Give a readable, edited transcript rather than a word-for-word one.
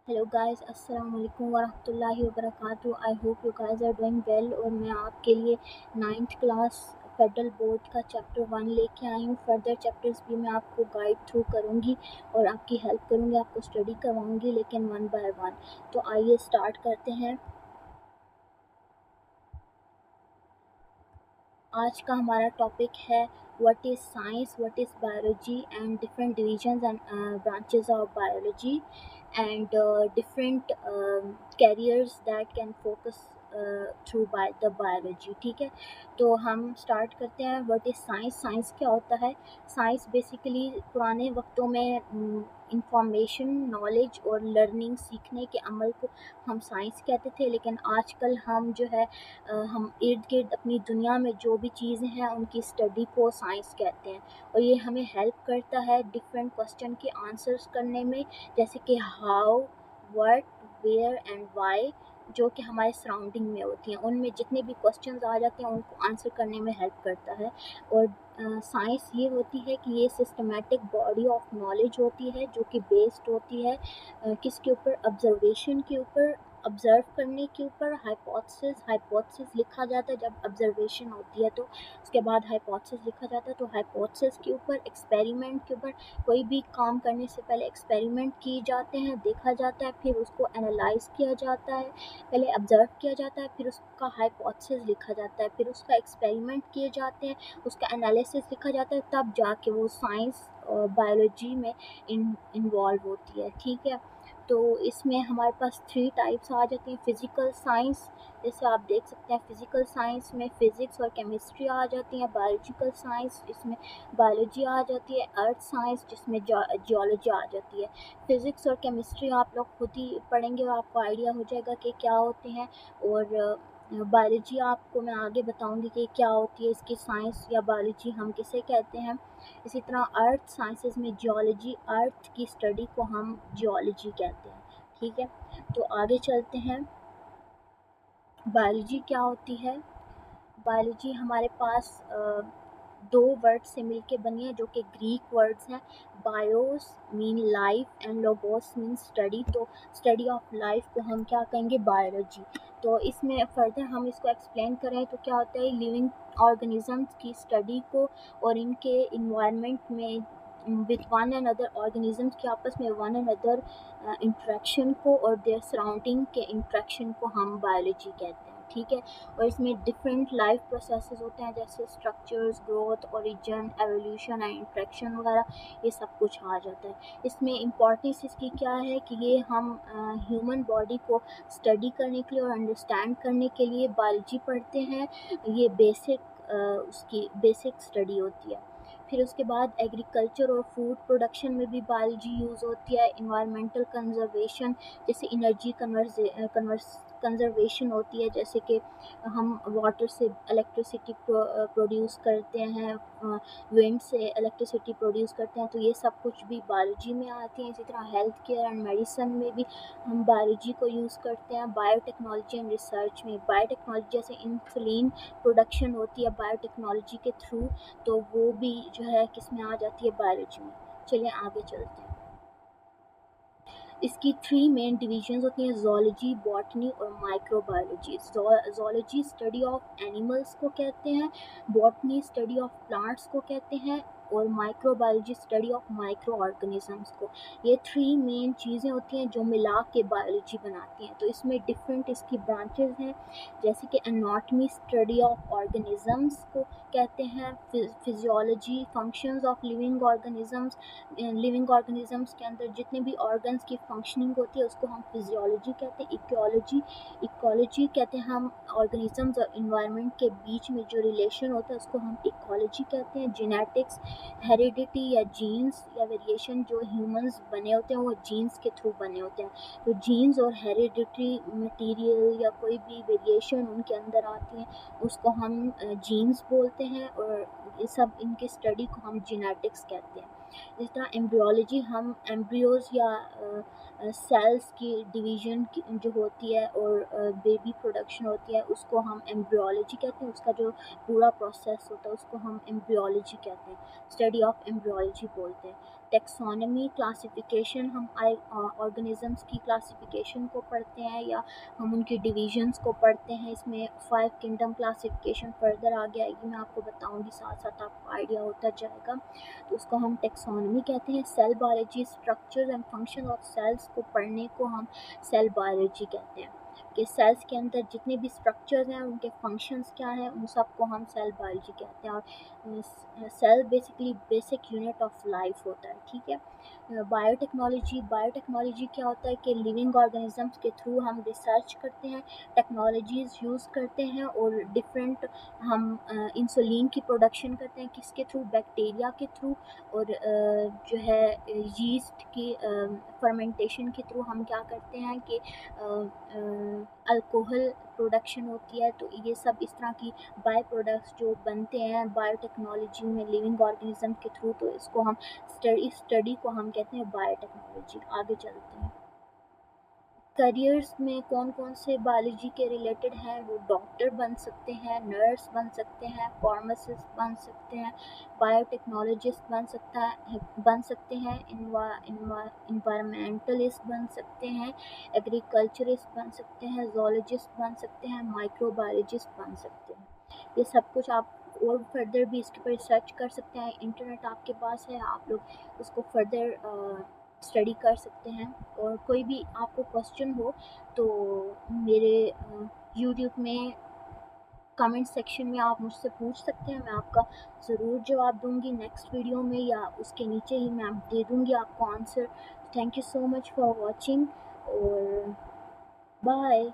Hello guys, अस्सलाम वालेकुम वरहमतुल्लाहि वबरकातुहू। I hope you guys are doing well. और मैं आपके लिए नाइन्थ क्लास फेडरल बोर्ड का चैप्टर 1 लेके आई हूँ। फर्दर चैप्टर्स भी मैं आपको गाइड थ्रू करूँगी और आपकी हेल्प करूँगी, आपको स्टडी करवाऊँगी, लेकिन वन बाय वन। तो आइए स्टार्ट करते हैं। आज का हमारा टॉपिक है what is science, what is biology and different divisions and branches of biology and different carriers that can focus through the biology. ठीक है, तो हम स्टार्ट करते हैं। What is science? साइंस क्या होता है? साइंस बेसिकली पुराने वक्तों में इंफॉर्मेशन, नॉलेज और लर्निंग, सीखने के अमल को हम साइंस कहते थे, लेकिन आजकल हम जो है हम इर्द गिर्द अपनी दुनिया में जो भी चीज़ें हैं उनकी स्टडी को साइंस कहते हैं। और ये हमें हेल्प करता है डिफरेंट क्वेश्चन के आंसर्स करने में, जैसे कि how, what, where and why, जो कि हमारे सराउंडिंग में होती हैं। उनमें जितने भी क्वेश्चंस आ जाते हैं उनको आंसर करने में हेल्प करता है। और साइंस ये होती है कि ये सिस्टमेटिक बॉडी ऑफ नॉलेज होती है जो कि बेस्ड होती है किसके ऊपर? ऑब्जर्वेशन के ऊपर, ऑब्ज़र्व करने के ऊपर। हाइपोथेसिस लिखा जाता है जब ऑब्जर्वेशन होती है, तो उसके बाद हाइपोथेसिस लिखा जाता है। तो हाइपोथेसिस के ऊपर, एक्सपेरिमेंट के ऊपर, कोई भी काम करने से पहले एक्सपेरिमेंट किए जाते हैं, देखा जाता है, फिर उसको एनालाइज किया जाता है, पहले ऑब्जर्व किया जाता है, फिर उसका हाइपोथेसिस लिखा जाता है, फिर उसका एक्सपेरिमेंट किए जाते हैं, उसका एनालिसिस लिखा जाता है, तब जाके वो साइंस बायोलॉजी में इन्वॉल्व होती है। ठीक है, तो इसमें हमारे पास 3 टाइप्स आ जाती हैं। फिज़िकल साइंस, जैसे आप देख सकते हैं, फिज़िकल साइंस में फ़िज़िक्स और केमिस्ट्री आ जाती हैं। बायोलॉजिकल साइंस, इसमें बायोलॉजी आ जाती है। अर्थ साइंस, जिसमें जियोलॉजी आ जाती है। फ़िज़िक्स और केमिस्ट्री आप लोग खुद ही पढ़ेंगे और आपको आइडिया हो जाएगा कि क्या होते हैं। और बायोलॉजी आपको मैं आगे बताऊंगी कि क्या होती है, इसकी साइंस या बायोलॉजी हम किसे कहते हैं। इसी तरह अर्थ साइंसेज में जियोलॉजी, अर्थ की स्टडी को हम जियोलॉजी कहते हैं। ठीक है, तो आगे चलते हैं। बायोलॉजी क्या होती है? बायोलॉजी हमारे पास दो वर्ड से मिलके बनी है, जो कि ग्रीक वर्ड्स हैं। BIOS mean life and logos mean study. तो स्टडी ऑफ लाइफ को हम क्या कहेंगे? बायोलॉजी। तो इसमें फर्दर हम इसको एक्सप्लेन करें तो क्या होता है? लिविंग ऑर्गेनिजम्स की स्टडी को और इनके इन्वायरमेंट में with one and other organisms के आपस में वन एंड अदर इंट्रैक्शन को और देयर सराउंडिंग के इंट्रैक्शन को हम बायोलॉजी कहते हैं। ठीक है, और इसमें डिफरेंट लाइफ प्रोसेसेस होते हैं, जैसे structures, growth, origin, evolution and interaction वगैरह, ये सब कुछ आ जाता है। इसमें इम्पॉर्टेंस इसकी क्या है कि ये हम ह्यूमन बॉडी को स्टडी करने के लिए और अंडरस्टैंड करने के लिए बायोलॉजी पढ़ते हैं। ये उसकी बेसिक स्टडी होती है। फिर उसके बाद एग्रीकल्चर और फूड प्रोडक्शन में भी बायोलॉजी यूज़ होती है। इन्वायरमेंटल कंजर्वेशन, जैसे एनर्जी कंजर्वेशन होती है, जैसे कि हम वाटर से इलेक्ट्रिसिटी प्रोड्यूस करते हैं, विंड से इलेक्ट्रिसिटी प्रोड्यूस करते हैं, तो ये सब कुछ भी बायोलॉजी में आती है। इसी तरह हेल्थ केयर एंड मेडिसिन में भी हम बायोलॉजी को यूज़ करते हैं। बायोटेक्नोलॉजी एंड रिसर्च में, बायोटेक्नोलॉजी जैसे इंसुलिन प्रोडक्शन होती है बायोटेक्नोलॉजी के थ्रू, तो वो भी जो है किस में आ जाती है? बायोलॉजी में। चलिए आगे चलते हैं। इसकी 3 मेन डिविजन्स होती हैं, ज़ूलॉजी, बॉटनी और microbiology. Zoology study of animals को कहते हैं, बॉटनी स्टडी ऑफ प्लांट्स को कहते हैं, और microbiology study of micro organisms को। ये 3 मेन चीज़ें होती हैं जो मिला के बायोलॉजी बनाती हैं। तो इसमें डिफरेंट इसकी ब्रांचेस हैं, जैसे कि एनाटॉमी स्टडी ऑफ ऑर्गेनिजम्स को कहते हैं, physiology functions of living organisms के अंदर जितने भी ऑर्गन्स की फंक्शनिंग होती है उसको हम फिजियोलॉजी कहते हैं। इकोलॉजी कहते हैं हम ऑर्गेनिजम्स और इन्वायरमेंट के बीच में जो रिलेशन होता है उसको हम इकोलॉजी कहते हैं। जेनेटिक्स, हेरिडिटी या जीन्स या वेरिएशन जो ह्यूमंस बने होते हैं वो जीन्स के थ्रू बने होते हैं, तो जीन्स और हेरिडिटरी मटेरियल या कोई भी वेरिएशन उनके अंदर आती है उसको हम जीन्स बोलते हैं, और ये सब इनके स्टडी को हम जेनेटिक्स कहते हैं। इस तरह एम्ब्रियोलॉजी, हम एम्ब्रियोज या सेल्स की डिवीज़न जो होती है और बेबी प्रोडक्शन होती है उसको हम एम्ब्रियोलॉजी कहते हैं। उसका जो पूरा प्रोसेस होता है उसको हम एम्ब्रियोलॉजी कहते हैं, स्टडी ऑफ एम्ब्रियोलॉजी बोलते हैं। टेक्सोनमी क्लासिफिकेशन, हम ऑर्गेनिजम्स की क्लासिफिकेशन को पढ़ते हैं या हम उनकी डिविजन्स को पढ़ते हैं। इसमें 5 किंगडम क्लासिफिकेशन फर्दर आगे आएगी, मैं आपको बताऊंगी, साथ साथ आपको आइडिया होता जाएगा। तो उसको हम टेक्सोनमी कहते हैं। Cell biology, structure and function of cells को पढ़ने को हम सेल बायोलॉजी कहते हैं, कि सेल्स के अंदर जितने भी स्ट्रक्चर्स हैं उनके फंक्शंस क्या हैं, उन सबको हम सेल बायोलॉजी कहते हैं। और cell basically basic unit of life होता है, ठीक है। बायोटेक्नोलॉजी, बायोटेक्नोलॉजी क्या होता है कि लिविंग ऑर्गेनिजम्स के थ्रू हम रिसर्च करते हैं, टेक्नोलॉजीज़ यूज़ करते हैं और डिफरेंट हम इंसुलिन की प्रोडक्शन करते हैं, किसके थ्रू, बैक्टीरिया के थ्रू। और जो है यीस्ट की फर्मेंटेशन के थ्रू हम क्या करते हैं कि अल्कोहल प्रोडक्शन होती है। तो ये सब इस तरह की बाय प्रोडक्ट्स जो बनते हैं बायोटेक्नोलॉजी में लिविंग ऑर्गेनिज्म के थ्रू, तो इसको हम स्टडी को हम कहते हैं बायोटेक्नोलॉजी। आगे चलते हैं। करियर्स में कौन कौन से बायोलॉजी के रिलेटेड हैं, वो डॉक्टर बन सकते हैं, नर्स बन सकते हैं, फार्मासिस्ट बन सकते हैं, बायोटेक्नोलॉजिस्ट बन सकते हैं, इन्वायरमेंटलिस्ट बन सकते हैं, एग्रीकल्चरिस्ट बन सकते हैं, जोलॉजिस्ट बन सकते हैं, माइक्रोबायोलॉजिस्ट बन सकते हैं। ये सब कुछ आप और फर्दर भी इसके ऊपर रिसर्च कर सकते हैं, इंटरनेट आपके पास है, आप लोग उसको फर्दर स्टडी कर सकते हैं। और कोई भी आपको क्वेश्चन हो तो मेरे यूट्यूब में कमेंट सेक्शन में आप मुझसे पूछ सकते हैं, मैं आपका ज़रूर जवाब दूंगी नेक्स्ट वीडियो में, या उसके नीचे ही मैं दे दूंगी आपको answer. Thank you so much for watching, और बाय।